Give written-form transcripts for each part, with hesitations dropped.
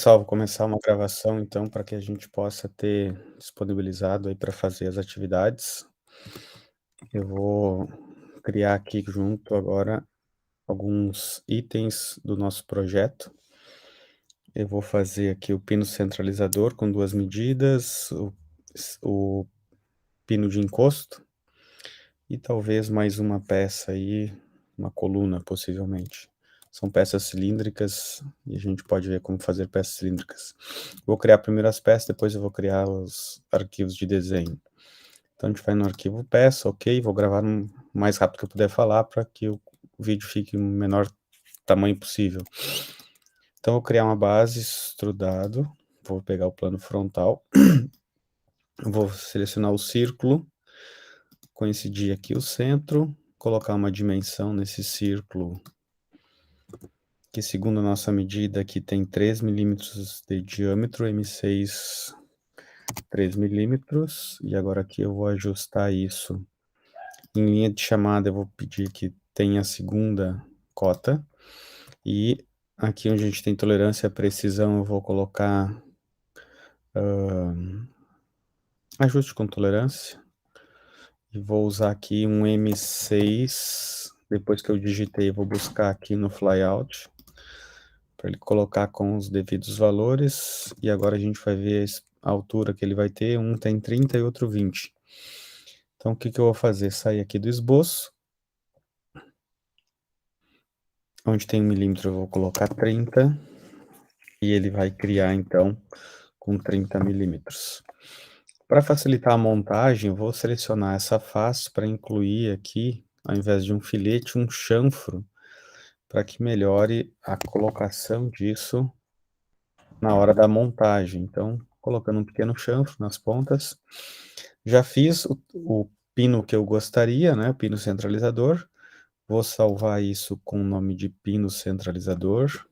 Pessoal, vou começar uma gravação então para que a gente possa ter disponibilizado aí para fazer as atividades. Eu vou criar aqui junto agora alguns itens do nosso projeto. Eu vou fazer aqui o pino centralizador com 2 medidas, o pino de encosto e talvez mais uma peça aí, uma coluna possivelmente. São peças cilíndricas e a gente pode ver como fazer peças cilíndricas. Vou criar primeiro as peças, depois eu vou criar os arquivos de desenho. Então a gente vai no arquivo peça, ok, vou gravar o mais rápido que eu puder falar para que o vídeo fique no menor tamanho possível. Então vou criar uma base extrudado, vou pegar o plano frontal, vou selecionar o círculo, coincidir aqui o centro, colocar uma dimensão nesse círculo, que segundo a nossa medida aqui tem 3 milímetros de diâmetro, M6 3 milímetros, e agora aqui eu vou ajustar isso. Em linha de chamada eu vou pedir que tenha a segunda cota, e aqui onde a gente tem tolerância à precisão eu vou colocar ajuste com tolerância, e vou usar aqui um M6, depois que eu digitei eu vou buscar aqui no flyout, para ele colocar com os devidos valores, e agora a gente vai ver a altura que ele vai ter, um tem 30 e outro 20. Então o que eu vou fazer? Sair aqui do esboço, onde tem 1 milímetro eu vou colocar 30, e ele vai criar então com 30 milímetros. Para facilitar a montagem, eu vou selecionar essa face para incluir aqui, ao invés de um filete, um chanfro, para que melhore a colocação disso na hora da montagem. Então, colocando um pequeno chanfro nas pontas. Já fiz o pino que eu gostaria, né, o pino centralizador. Vou salvar isso com o nome de pino centralizador.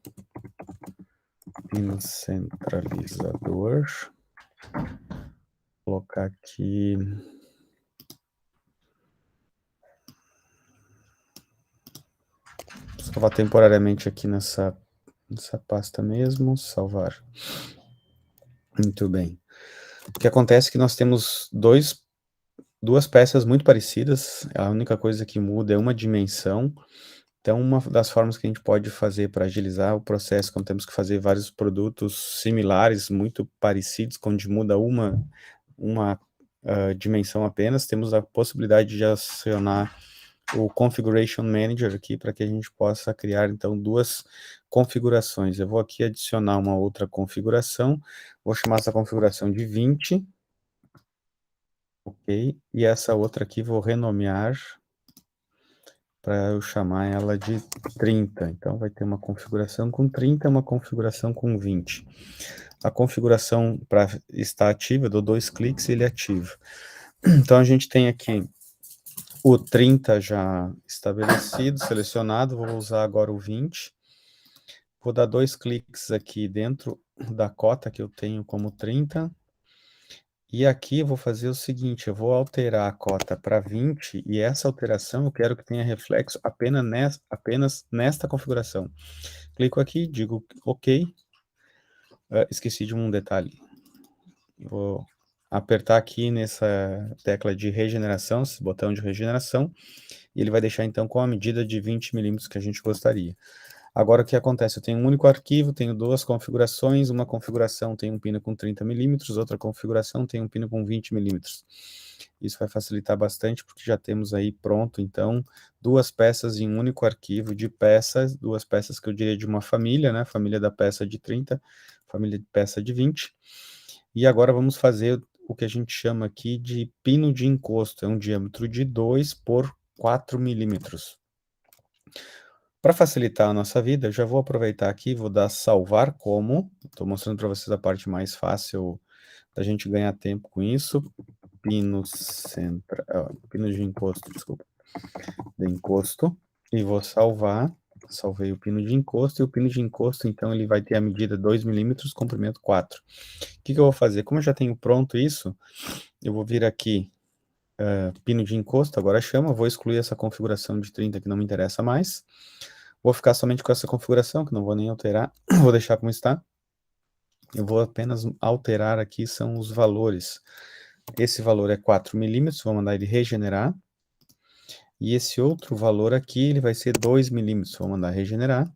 Pino centralizador. Vou colocar aqui. Vou salvar temporariamente aqui nessa pasta mesmo. Salvar. Muito bem. O que acontece é que nós temos duas peças muito parecidas. A única coisa que muda é uma dimensão. Então, uma das formas que a gente pode fazer para agilizar o processo, quando temos que fazer vários produtos similares, muito parecidos, onde muda uma dimensão apenas, temos a possibilidade de acionar o Configuration Manager aqui, para que a gente possa criar, então, duas configurações. Eu vou aqui adicionar uma outra configuração, vou chamar essa configuração de 20, ok, e essa outra aqui vou renomear para eu chamar ela de 30. Então vai ter uma configuração com 30, uma configuração com 20. A configuração para estar ativa, eu dou 2 cliques e ele ativa. Então a gente tem aqui o 30 já estabelecido, selecionado, vou usar agora o 20. Vou dar 2 cliques aqui dentro da cota que eu tenho como 30. E aqui eu vou fazer o seguinte, eu vou alterar a cota para 20, e essa alteração eu quero que tenha reflexo apenas nesta configuração. Clico aqui, digo OK. Esqueci de um detalhe. Vou apertar aqui nessa tecla de regeneração, esse botão de regeneração, e ele vai deixar então com a medida de 20 milímetros que a gente gostaria. Agora o que acontece? Eu tenho um único arquivo, tenho duas configurações, uma configuração tem um pino com 30 milímetros, outra configuração tem um pino com 20 milímetros. Isso vai facilitar bastante, porque já temos aí pronto, então, duas peças em um único arquivo de peças, duas peças que eu diria de uma família, né? Família da peça de 30, família de peça de 20. E agora vamos fazer o que a gente chama aqui de pino de encosto, é um diâmetro de 2 por 4 milímetros. Para facilitar a nossa vida, eu já vou aproveitar aqui, vou dar salvar como, estou mostrando para vocês a parte mais fácil da gente ganhar tempo com isso, pino de encosto, desculpa, de encosto, e vou salvar, salvei o pino de encosto, e o pino de encosto, então, ele vai ter a medida 2 milímetros, comprimento 4. O que eu vou fazer? Como eu já tenho pronto isso, eu vou vir aqui, pino de encosto, agora chama, vou excluir essa configuração de 30 que não me interessa mais. Vou ficar somente com essa configuração, que não vou nem alterar, vou deixar como está. eu vou apenas alterar aqui, são os valores. Esse valor é 4 milímetros, vou mandar ele regenerar. E esse outro valor aqui, ele vai ser 2 milímetros, vou mandar regenerar.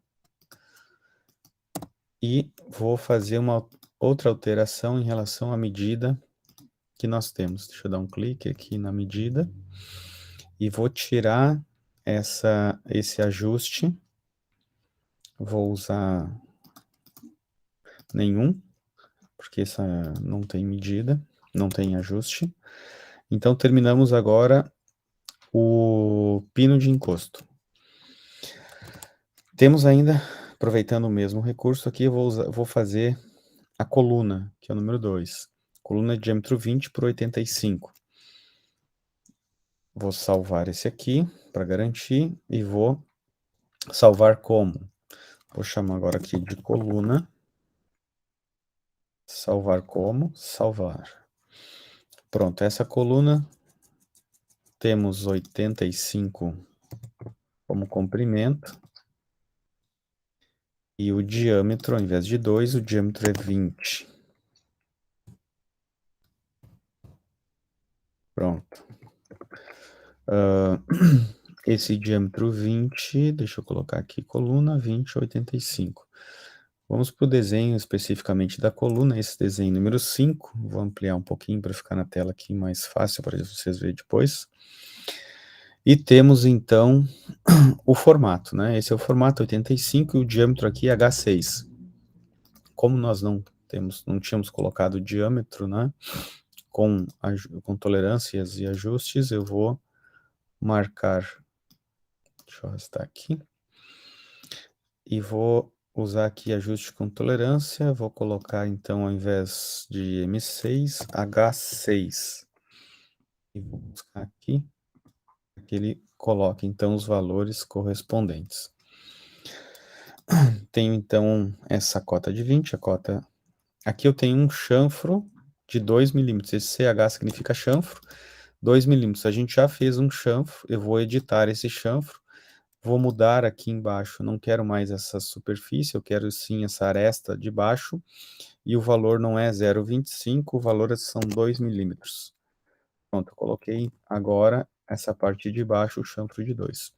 E vou fazer uma outra alteração em relação à medida que nós temos. Deixa eu dar um clique aqui na medida. E vou tirar esse ajuste. Vou usar nenhum, porque essa não tem medida, não tem ajuste. Então, terminamos agora o pino de encosto. Temos ainda, aproveitando o mesmo recurso aqui, eu vou fazer a coluna, que é o número 2. Coluna de diâmetro 20 por 85. Vou salvar esse aqui, para garantir, e vou salvar como? Vou chamar agora aqui de coluna. Salvar como? Salvar. Pronto, essa coluna temos 85 como comprimento. E o diâmetro, ao invés de 2, o diâmetro é 20. Pronto. Esse diâmetro 20, deixa eu colocar aqui, coluna 20, 85. Vamos para o desenho especificamente da coluna, esse desenho número 5. Vou ampliar um pouquinho para ficar na tela aqui mais fácil para vocês verem depois. E temos, então, o formato, né? Esse é o formato 85 e o diâmetro aqui é H6. Como nós não tínhamos colocado o diâmetro, né? Com tolerâncias e ajustes, eu vou marcar, deixa eu arrastar aqui, e vou usar aqui ajuste com tolerância, vou colocar então, ao invés de M6, H6, e vou buscar aqui, que ele coloque então os valores correspondentes. Tenho então essa cota de 20, a cota, aqui eu tenho um chanfro de 2 milímetros, esse CH significa chanfro, 2 milímetros, a gente já fez um chanfro, eu vou editar esse chanfro, vou mudar aqui embaixo, não quero mais essa superfície, eu quero sim essa aresta de baixo, e o valor não é 0,25, o valor são 2 milímetros. Pronto, eu coloquei agora essa parte de baixo, o chanfro de 2.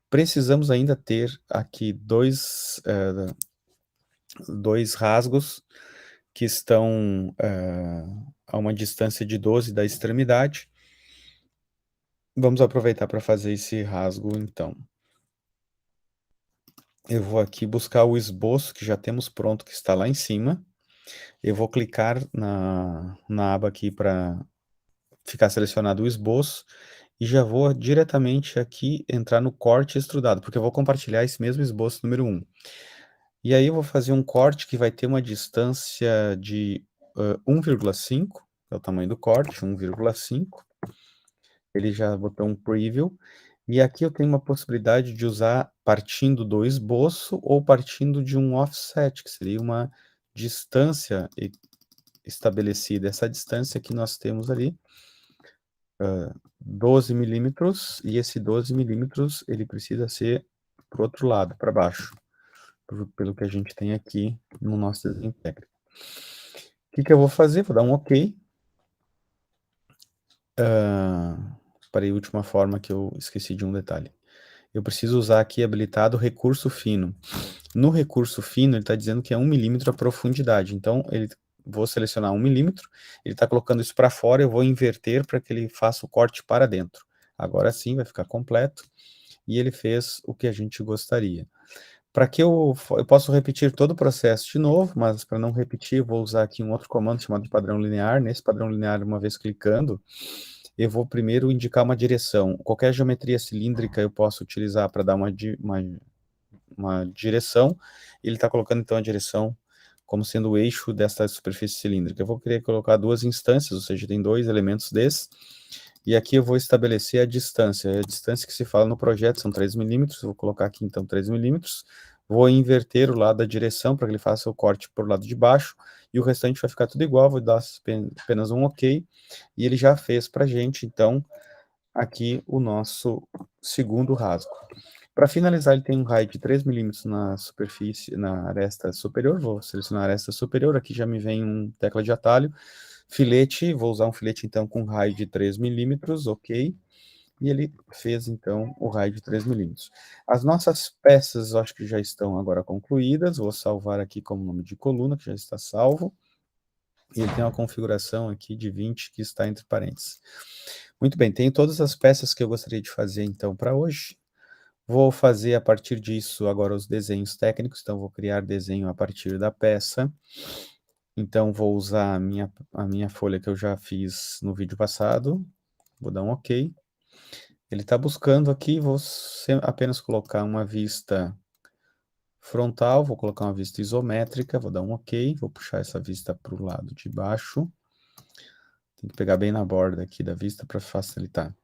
Precisamos ainda ter aqui dois rasgos que estão a uma distância de 12 da extremidade. Vamos aproveitar para fazer esse rasgo, então. Eu vou aqui buscar o esboço que já temos pronto, que está lá em cima. Eu vou clicar na aba aqui para ficar selecionado o esboço e já vou diretamente aqui entrar no corte extrudado, porque eu vou compartilhar esse mesmo esboço número 1. E aí eu vou fazer um corte que vai ter uma distância de 1,5, é o tamanho do corte, 1,5. Ele já botou um preview. E aqui eu tenho uma possibilidade de usar partindo do esboço ou partindo de um offset, que seria uma distância estabelecida. Essa distância que nós temos ali, 12 milímetros, e esse 12 milímetros ele precisa ser para o outro lado, para baixo, pelo que a gente tem aqui no nosso desenho técnico. O que eu vou fazer? Vou dar um OK. Para a última forma que eu esqueci de um detalhe. Eu preciso usar aqui habilitado recurso fino. No recurso fino, ele está dizendo que é 1 milímetro a profundidade. Então, vou selecionar 1 milímetro, ele está colocando isso para fora, eu vou inverter para que ele faça o corte para dentro. Agora sim, vai ficar completo. E ele fez o que a gente gostaria. Para que eu posso repetir todo o processo de novo, mas para não repetir, eu vou usar aqui um outro comando chamado padrão linear. Nesse padrão linear, uma vez clicando, eu vou primeiro indicar uma direção. Qualquer geometria cilíndrica eu posso utilizar para dar uma direção. Ele está colocando então a direção como sendo o eixo desta superfície cilíndrica. Eu vou querer colocar duas instâncias, ou seja, tem dois elementos desses. E aqui eu vou estabelecer a distância. A distância que se fala no projeto são 3 milímetros. Vou colocar aqui então 3 milímetros. Vou inverter o lado da direção para que ele faça o corte por lado de baixo. E o restante vai ficar tudo igual. Vou dar apenas um OK. E ele já fez para a gente, então, aqui o nosso segundo rasgo. Para finalizar, ele tem um raio de 3 milímetros na superfície, na aresta superior. Vou selecionar a aresta superior. Aqui já me vem um tecla de atalho. Filete, vou usar um filete então com raio de 3 milímetros, ok. E ele fez então o raio de 3 milímetros. As nossas peças, eu acho que já estão agora concluídas. Vou salvar aqui como nome de coluna, que já está salvo. E ele tem uma configuração aqui de 20 que está entre parênteses. Muito bem, tenho todas as peças que eu gostaria de fazer então para hoje. Vou fazer a partir disso agora os desenhos técnicos, então vou criar desenho a partir da peça. Então vou usar a minha folha que eu já fiz no vídeo passado, vou dar um OK. Ele está buscando aqui, vou apenas colocar uma vista frontal, vou colocar uma vista isométrica, vou dar um OK, vou puxar essa vista para o lado de baixo. Tem que pegar bem na borda aqui da vista para facilitar.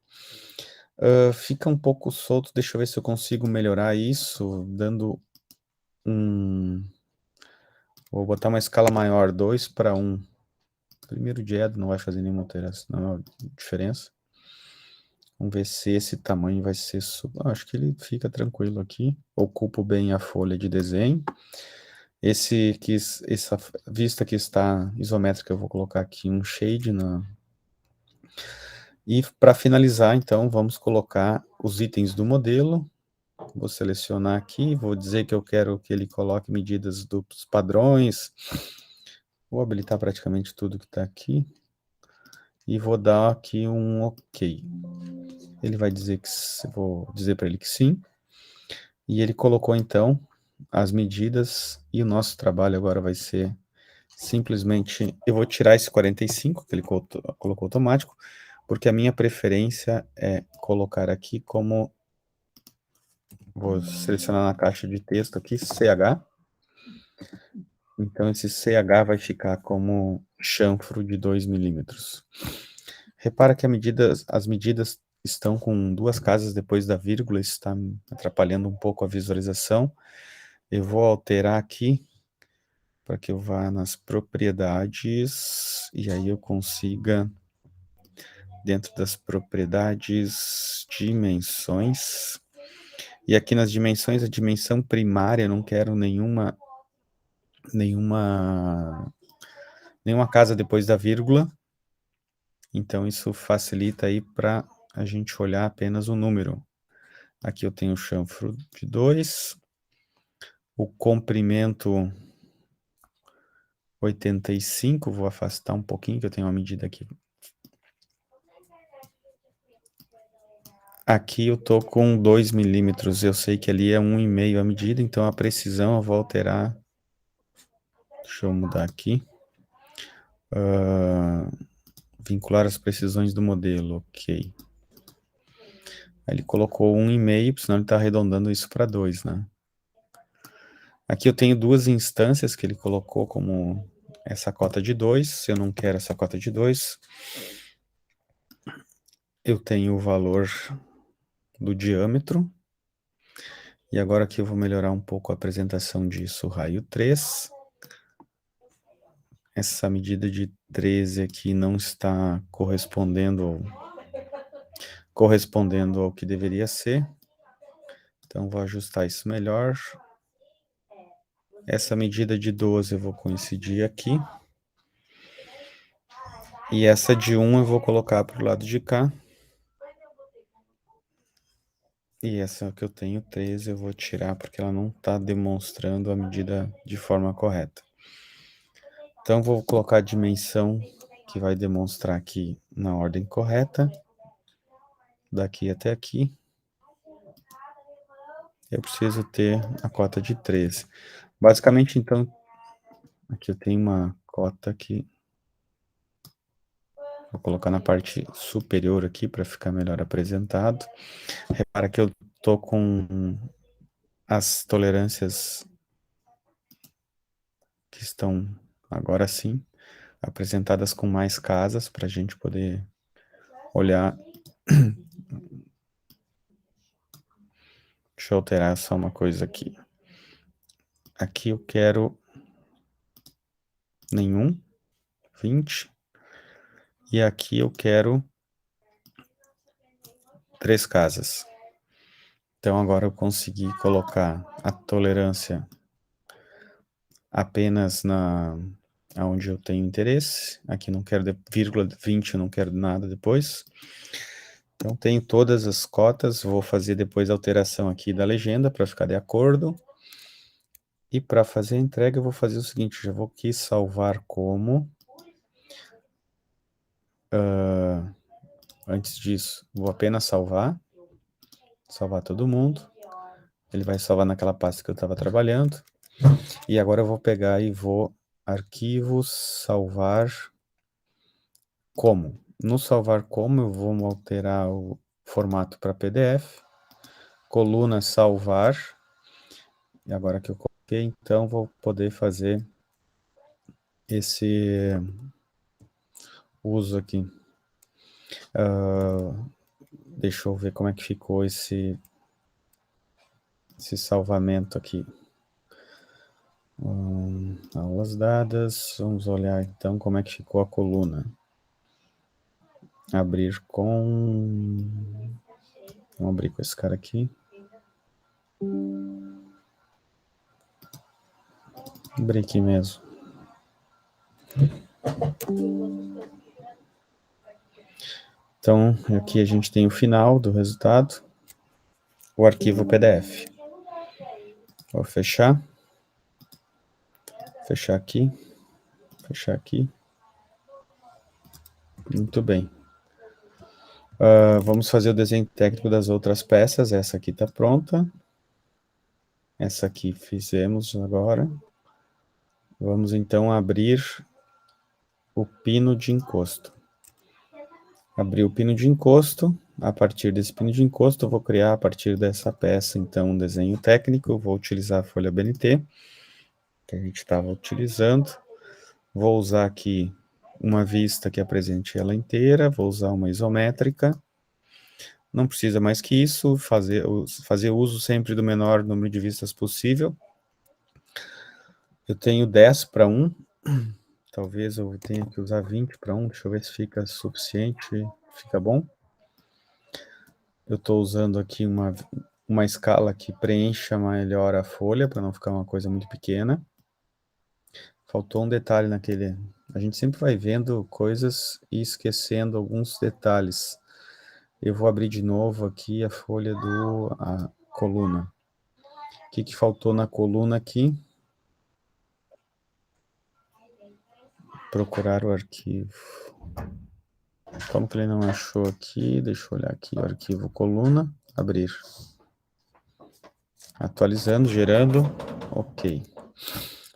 Fica um pouco solto, deixa eu ver se eu consigo melhorar isso, dando um... Vou botar uma escala maior, 2:1. Primeiro de Edo não vai fazer nenhuma alteração, não, diferença. Vamos ver se esse tamanho vai ser... acho que ele fica tranquilo aqui. Ocupo bem a folha de desenho. Essa vista que está isométrica, eu vou colocar aqui um shade na... E para finalizar, então, vamos colocar os itens do modelo. Vou selecionar aqui, vou dizer que eu quero que ele coloque medidas dos padrões. Vou habilitar praticamente tudo que está aqui. E vou dar aqui um OK. Ele vai dizer que... vou dizer para ele que sim. E ele colocou, então, as medidas. E o nosso trabalho agora vai ser simplesmente... Eu vou tirar esse 45, que ele colocou automático, porque a minha preferência é colocar aqui como... Vou selecionar na caixa de texto aqui, CH. Então, esse CH vai ficar como chanfro de 2 milímetros. Repara que as medidas estão com 2 casas depois da vírgula, isso está atrapalhando um pouco a visualização. Eu vou alterar aqui, para que eu vá nas propriedades, e aí eu consiga, dentro das propriedades, dimensões. E aqui nas dimensões, a dimensão primária, eu não quero nenhuma casa depois da vírgula. Então, isso facilita aí para a gente olhar apenas o número. Aqui eu tenho o chanfro de 2, o comprimento 85, vou afastar um pouquinho, que eu tenho uma medida aqui. Aqui eu tô com 2 milímetros, eu sei que ali é 1,5 a medida, então a precisão eu vou alterar. Deixa eu mudar aqui. Vincular as precisões do modelo, ok. Aí ele colocou 1,5, senão ele está arredondando isso para 2, né? Aqui eu tenho 2 instâncias que ele colocou como essa cota de 2, se eu não quero essa cota de 2. Eu tenho o valor do diâmetro. E agora aqui eu vou melhorar um pouco a apresentação disso, raio 3. Essa medida de 13 aqui não está correspondendo ao que deveria ser. Então, vou ajustar isso melhor. Essa medida de 12 eu vou coincidir aqui. E essa de 1 eu vou colocar para o lado de cá. E essa que eu tenho 13 eu vou tirar porque ela não está demonstrando a medida de forma correta. Então, vou colocar a dimensão que vai demonstrar aqui na ordem correta. Daqui até aqui. Eu preciso ter a cota de 13. Basicamente, então, aqui eu tenho uma cota que vou colocar na parte superior aqui para ficar melhor apresentado. Repara que eu tô com as tolerâncias que estão agora sim apresentadas com mais casas para a gente poder olhar. Deixa eu alterar só uma coisa aqui. Aqui eu quero nenhum, 20. E aqui eu quero 3 casas. Então, agora eu consegui colocar a tolerância apenas onde eu tenho interesse. Aqui não quero vírgula 20, eu não quero nada depois. Então, tenho todas as cotas. Vou fazer depois a alteração aqui da legenda para ficar de acordo. E para fazer a entrega, eu vou fazer o seguinte: já vou aqui salvar como. Antes disso, vou apenas salvar todo mundo. Ele vai salvar naquela pasta que eu estava trabalhando. E agora eu vou pegar e vou arquivos, salvar como. No salvar como, eu vou alterar o formato para PDF. Coluna salvar. E agora que eu coloquei, então vou poder fazer esse uso aqui. Deixa eu ver como é que ficou esse salvamento aqui. Aulas dadas. Vamos olhar então como é que ficou a coluna. Abrir com... Vamos abrir com esse cara aqui. Abrir aqui mesmo. Então, aqui a gente tem o final do resultado. O arquivo PDF. Vou fechar. Fechar aqui. Fechar aqui. Muito bem. Vamos fazer o desenho técnico das outras peças. Essa aqui está pronta. Essa aqui fizemos agora. Vamos então abrir o pino de encosto. Abrir o pino de encosto. A partir desse pino de encosto, eu vou criar a partir dessa peça, então, um desenho técnico. Eu vou utilizar a folha BNT, que a gente estava utilizando. Vou usar aqui uma vista que apresente ela inteira. Vou usar uma isométrica. Não precisa mais que isso. Fazer uso sempre do menor número de vistas possível. Eu tenho 10 para 1. Talvez eu tenha que usar 20 para 1. Deixa eu ver se fica suficiente. Fica bom. Eu estou usando aqui uma escala que preencha melhor a folha, para não ficar uma coisa muito pequena. Faltou um detalhe naquele... A gente sempre vai vendo coisas e esquecendo alguns detalhes. Eu vou abrir de novo aqui a folha a coluna. O que faltou na coluna aqui? Procurar o arquivo. Como que ele não achou aqui? Deixa eu olhar aqui, o arquivo coluna, abrir. Atualizando, gerando, ok.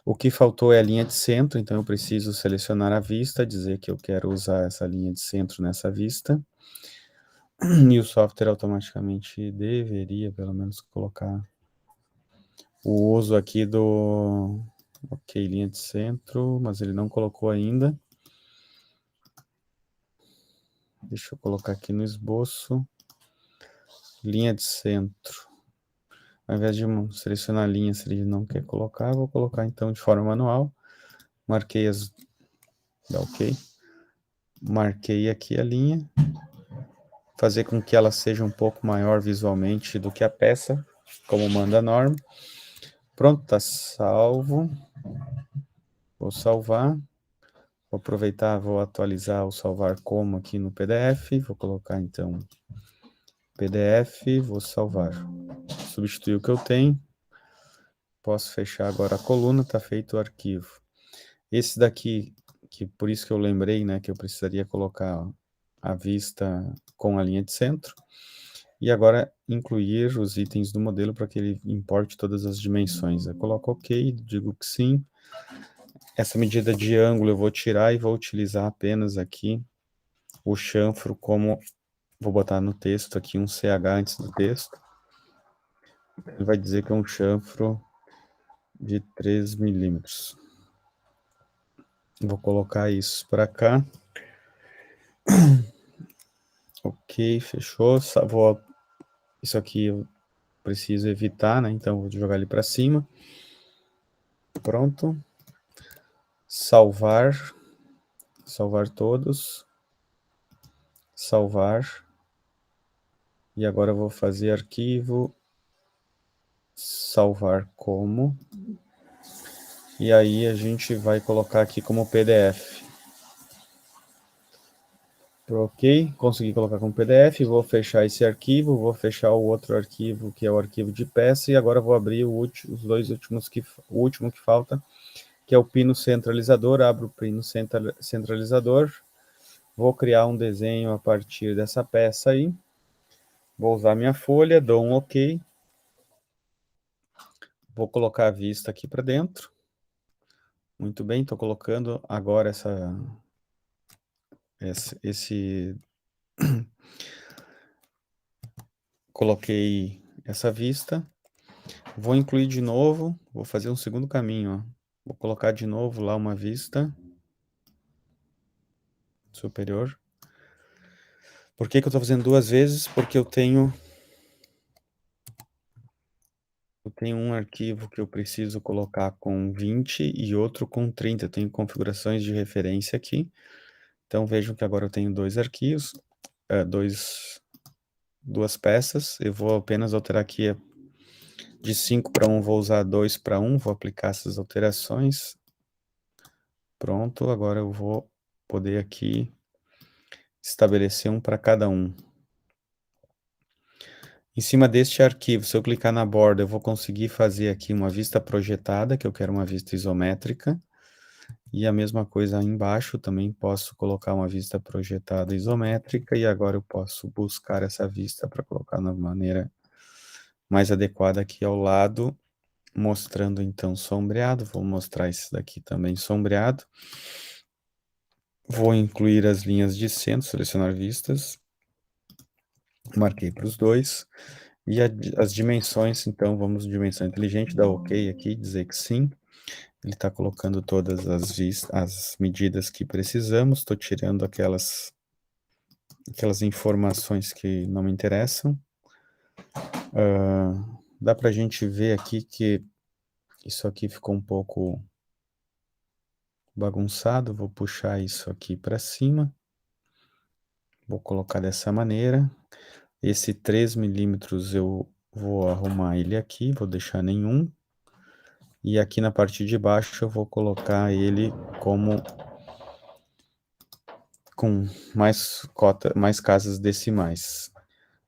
O que faltou é a linha de centro, então eu preciso selecionar a vista, dizer que eu quero usar essa linha de centro nessa vista. E o software automaticamente deveria, pelo menos, colocar o uso aqui do... Ok, linha de centro, mas ele não colocou ainda. Deixa eu colocar aqui no esboço. Linha de centro. Ao invés de selecionar a linha, se ele não quer colocar, eu vou colocar então de forma manual. Marquei as... Dá ok. Marquei aqui a linha. Fazer com que ela seja um pouco maior visualmente do que a peça, como manda a norma. Pronto, tá salvo. Vou salvar. Vou aproveitar, vou atualizar o salvar como aqui no PDF. Vou colocar então PDF, vou salvar. Substituir o que eu tenho. Posso fechar agora a coluna, tá feito o arquivo. Esse daqui, que por isso que eu lembrei, né, que eu precisaria colocar a vista com a linha de centro. E agora incluir os itens do modelo para que ele importe todas as dimensões. Eu coloco OK, digo que sim. Essa medida de ângulo eu vou tirar e vou utilizar apenas aqui o chanfro como... Vou botar no texto aqui um CH antes do texto. Ele vai dizer que é um chanfro de 3 milímetros. Vou colocar isso para cá. Ok, fechou. Isso aqui eu preciso evitar, né? Então vou jogar ele para cima. Pronto. Salvar. Salvar todos. Salvar. E agora eu vou fazer arquivo, salvar como, e aí a gente vai colocar aqui como PDF. Ok, consegui colocar como PDF, vou fechar esse arquivo, vou fechar o outro arquivo, que é o arquivo de peça, e agora vou abrir os dois últimos, o último que falta, que é o pino centralizador. Abro o pino centralizador, vou criar um desenho a partir dessa peça aí, vou usar minha folha, dou um ok, vou colocar a vista aqui para dentro. Muito bem, estou colocando agora coloquei essa vista, vou incluir de novo, vou fazer um segundo caminho, ó. Vou colocar de novo lá uma vista superior. Por que que eu estou fazendo duas vezes? Porque eu tenho um arquivo que eu preciso colocar com 20 e outro com 30. Eu tenho configurações de referência aqui. Então vejam que agora eu tenho dois arquivos, duas peças. Eu vou apenas alterar aqui de 5 para 1, vou usar 2 para 1, vou aplicar essas alterações. Pronto, agora eu vou poder aqui estabelecer um para cada um. Em cima deste arquivo, se eu clicar na borda, eu vou conseguir fazer aqui uma vista projetada, que eu quero uma vista isométrica. E a mesma coisa aí embaixo, também posso colocar uma vista projetada isométrica, e agora eu posso buscar essa vista para colocar na maneira mais adequada aqui ao lado, mostrando então sombreado. Vou mostrar esse daqui também sombreado. Vou incluir as linhas de centro, selecionar vistas. Marquei para os dois. E as dimensões, então, vamos dimensão inteligente, dar OK aqui, dizer que sim. Ele está colocando todas as medidas que precisamos. Estou tirando aquelas informações que não me interessam. Dá para a gente ver aqui que isso aqui ficou um pouco bagunçado. Vou puxar isso aqui para cima. Vou colocar dessa maneira. Esse 3 milímetros eu vou arrumar ele aqui, vou deixar nenhum. E aqui na parte de baixo eu vou colocar ele como com mais casas decimais.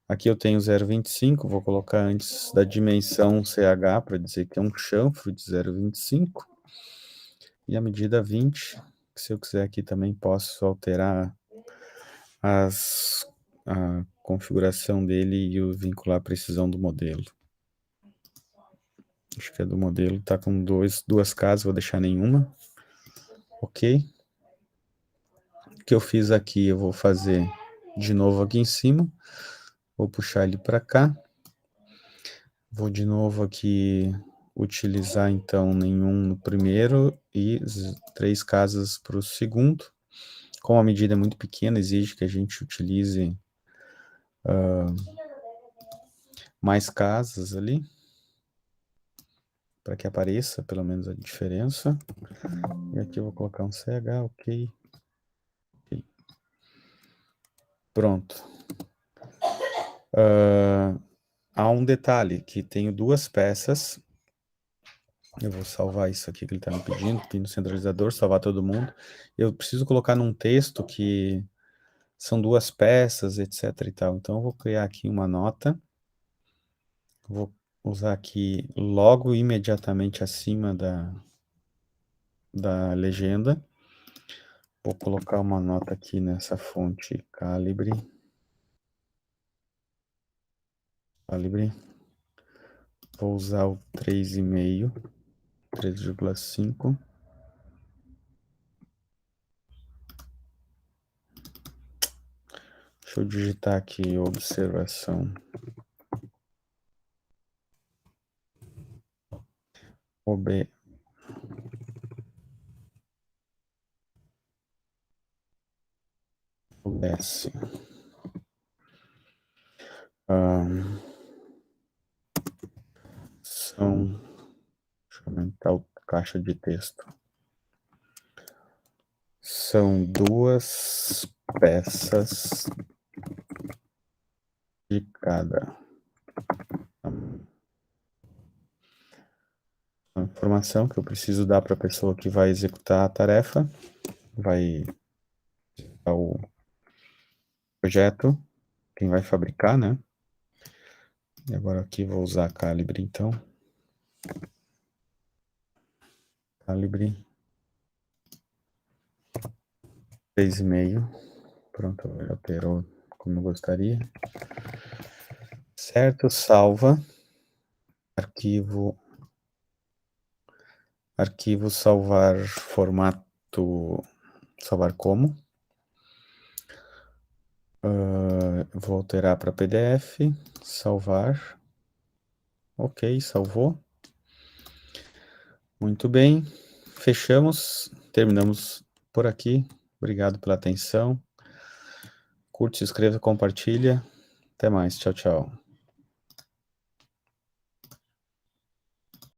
Aqui eu tenho 0,25, vou colocar antes da dimensão CH para dizer que é um chanfro de 0,25. E a medida 20, que se eu quiser aqui também posso alterar a configuração dele e vincular a precisão do modelo. Acho que é do modelo, tá com duas casas, vou deixar nenhuma. Ok. O que eu fiz aqui, eu vou fazer de novo aqui em cima. Vou puxar ele para cá. Vou de novo aqui utilizar, então, nenhum no primeiro e 3 casas para o segundo. Como a medida é muito pequena, exige que a gente utilize mais casas ali, para que apareça pelo menos a diferença. E aqui eu vou colocar um CH, ok. Pronto. Há um detalhe, que tenho duas peças. Eu vou salvar isso aqui que ele está me pedindo, pino centralizador, salvar todo mundo. Eu preciso colocar num texto que são duas peças, etc e tal. Então eu vou criar aqui uma nota. Vou usar aqui logo imediatamente acima da legenda. Vou colocar uma nota aqui nessa fonte calibre. Vou usar o 3,5, 3,5. Deixa eu digitar aqui observação. OBS. Deixa eu aumentar a caixa de texto. São duas peças de cada. informação que eu preciso dar para a pessoa que vai executar a tarefa, vai o projeto, quem vai fabricar, né? E agora aqui vou usar calibre, então. Calibre 3,5. Pronto, alterou como eu gostaria. Certo, salva. Arquivo salvar formato, salvar como. Vou alterar para PDF, salvar. Ok, salvou. Muito bem, fechamos, terminamos por aqui. Obrigado pela atenção. Curte, se inscreva, compartilha. Até mais, tchau, tchau.